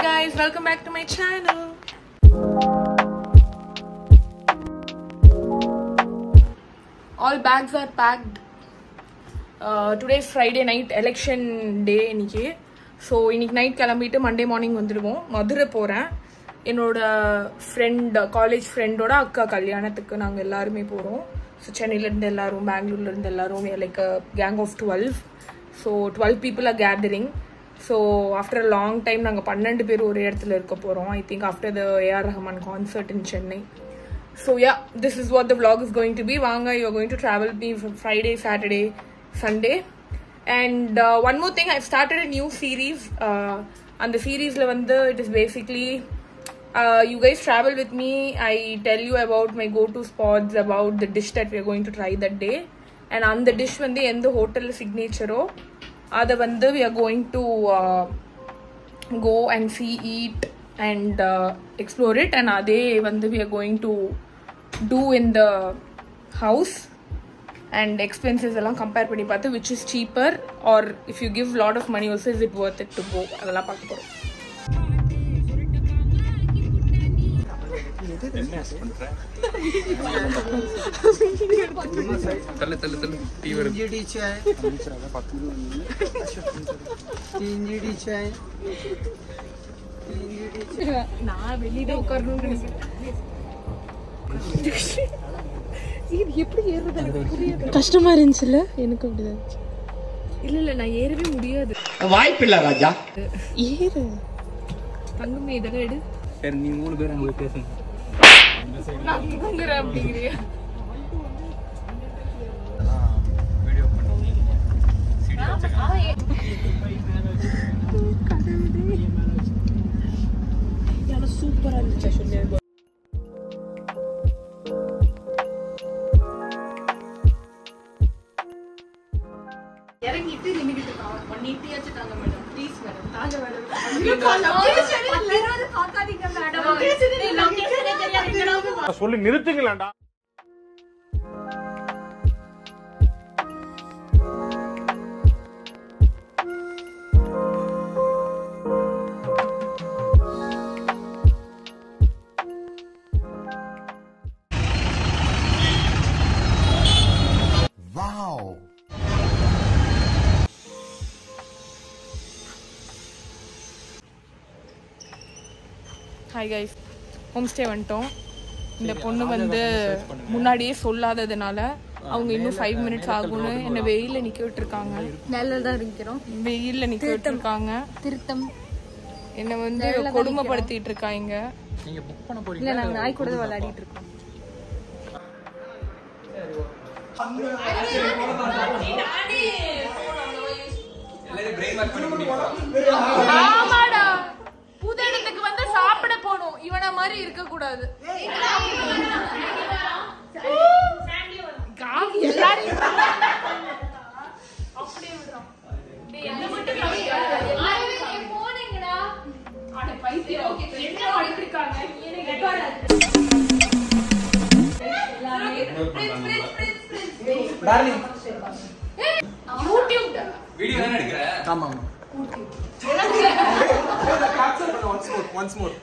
guys, welcome back to my channel. All bags are packed. Today is Friday night, election day இன்னைக்கு. So இன்னைக்கு night கிளம்பிட்டு Monday morning வந்துடுவோம். மதுரை போகிறேன். என்னோட friend college ஃப்ரெண்டோட அக்கா கல்யாணத்துக்கு நாங்கள் எல்லாருமே போகிறோம். ஸோ சென்னையிலேருந்து எல்லாரும், பெங்களூர்லேருந்து எல்லாரும், like a gang of 12. So 12 people are gathering. So after a long time நாங்கள் 12 பேர் ஒரே இடத்துல இருக்க போகிறோம். I think after the A.R. Rahman concert in Chennai. So yeah, this is what the vlog is going to be. Vanga, you are going to travel with me from Friday, Saturday, Sunday. And one more thing, I've started a new series. And the series it is basically you guys travel with me. I tell you about my go-to spots, about the dish that we are going to try that day. And on the dish in the hotel signature we are going to go and see, eat and explore it. And we are going to do in the house. And expenses compare panni paathu which is cheaper, or if you give lot of money also, is it worth it to go, adala paaka porom. நான் வெளியில உட்காரணும். எப்படி ஏறுறது எனக்கு புரியல. கஷ்டமா இருந்துச்சுல, எனக்கு அப்படிதான் இருந்துச்சு. இல்ல நான் ஏறவே முடியாது. வாய்ப்பில்லை ராஜா. ஏறு தங்கமே, இதெல்லாம் எடு. சரி, நீ 3 பேர் அங்க பேசுங்க. நான் தூங்குறேன் அப்படிங்கறியா? வீடியோ பண்ணி சிடி வச்சேன். யார சூப்பரா இருந்துச்சு சொன்னேன். இறங்கிட்டு நின்னுக்கிட்டு இருக்கான். 180 ஆச்சு தாங்க மேடம். ப்ளீஸ் மேடம், தாங்க மேடம். பாக்காதீங்க மேடம். லொகேஷனே தெரியாது. சொல்லி நிறுத்துங்களேன்டா. Wow. Hi guys, home stay வந்துட்டோம். இந்த பொண்ணு முன்னாடியே சொல்லாததுனால அவங்க இன்னும் 5 மினிட்ஸ் ஆகும்னு என்ன வெயிலில் நிற்க விட்டுருக்காங்க. நல்லா தான் இருக்கிறோம். வெயிலில் நிற்க விட்டுருக்காங்க. திருத்தம் என்ன கொடுமைப்படுத்திட்டு இருக்காங்க. நீங்க புக் பண்ண போறீங்க? இல்ல, நாங்க நாய் கூட தான் விளையாடிட்டு இருக்கோம். ஆமாடா, புது இடத்துக்கு சாப்பிட போகணும். இவன மாதிரி இருக்க கூடாது. வீடியோ தான எடுக்கற? ஆமா ஆமா. Once more.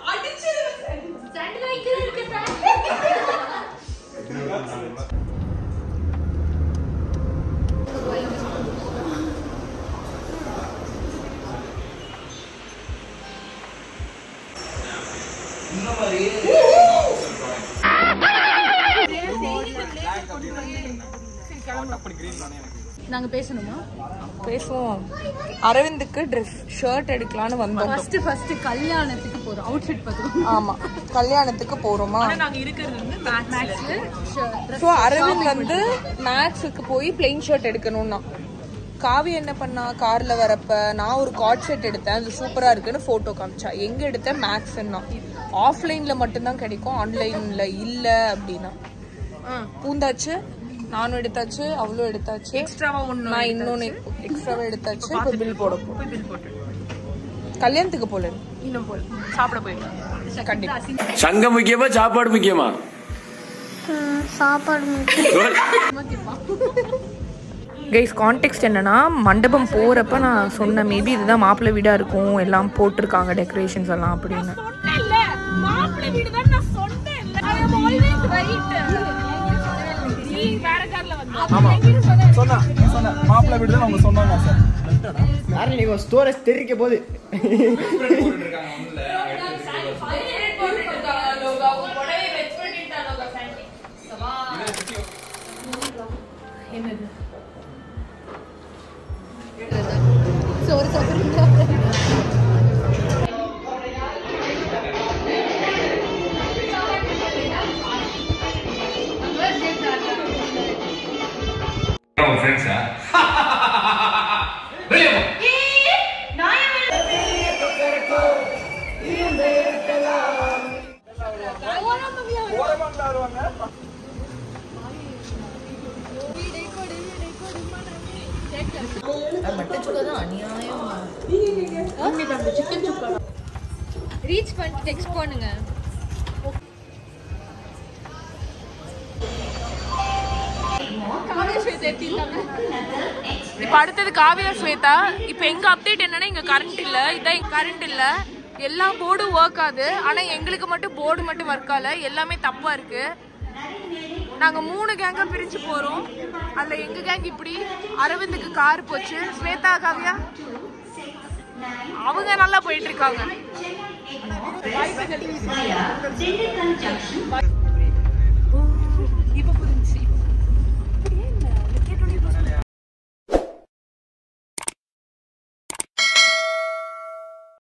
நாங்க பேசணுமா? பேசுவோம். அரவிந்துக்கு ஷர்ட் எடுக்கலாம்னு வந்தோம். ஃபர்ஸ்ட் கல்யாணத்துக்கு போறோம். அவுட்ஃபிட் பாத்துக்கோங்க. ஆமா, கல்யாணத்துக்கு போறோமா? நாங்க இருக்கிறது மேக்ஸ்ல. சோ அரவிந்த் மேக்ஸுக்கு போய் பிளெயின் ஷர்ட் எடுக்கணும்னா, காவி என்ன பண்ணா, கார்ல வரப்ப நான் ஒரு கார்ட் செட் எடுத்தேன். அது சூப்பரா இருக்குன்னு போட்டோ காமிச்சா. எங்க எடுத்தேன்? மேக்ஸ்ன்னா. ஆஃப்லைன்ல மட்டும்தான் கிடைக்கும், ஆன்லைன்ல இல்ல அப்படின்னா. பூந்தாச்சு, நானும் எடுத்தாச்சு, அவளும் எடுத்தாச்சு. எக்ஸ்ட்ராவா ஒண்ணு, நான் இன்னொன்னு எக்ஸ்ட்ராவா எடுத்தாச்சு. இப்ப பில் போட போறோம். பில் போட்டு கல்யாணத்துக்கு போல இன்னும் போல சாப்பிட போயிடலாம். கண்டிப்பா. சங்கம் முக்கியமா சாப்பாடு முக்கியமா? சாப்பாடு முக்கியம். கைஸ் கான்டெக்ஸ்ட் என்னன்னா மண்டபம் போகிறப்ப நான் சொன்னேன் மேபி இதுதான் மாப்பிள்ளை வீடாக இருக்கும் எல்லாம் போட்டிருக்காங்க டெக்கரேஷன்ஸ் எல்லாம் அப்படின்னு. மாப்பிள்ளை வீடு தான் அவங்க சொன்னாங்க சார். நீங்க ஸ்டோரேஜ் தெரிவிக்க போது சோறு சாப்பிடுறீங்களா? ரீச் பண்ணி டெக்ஸ்ட் பண்ணுங்க. இப்போ அடுத்தது காவியா ஸ்வேதா. இப்போ எங்க அப்டேட் என்னன்னா இங்க கரண்ட் இல்ல, இதான் கரண்ட் இல்ல, எல்லா போர்டும் ஒர்க் ஆகுது. ஆனா எங்களுக்கு மட்டும் போர்டு மட்டும் ஒர்க் ஆகல, எல்லாமே தப்பா இருக்கு. நாங்க 3 கேங்கா பிரிஞ்சு போறோம். அதுல எங்க கேங் இப்படி அரவிந்துக்கு கார் போச்சு. ஸ்வேதா காவியா அவங்க நல்லா போயிட்டு இருக்காங்க. இப்ப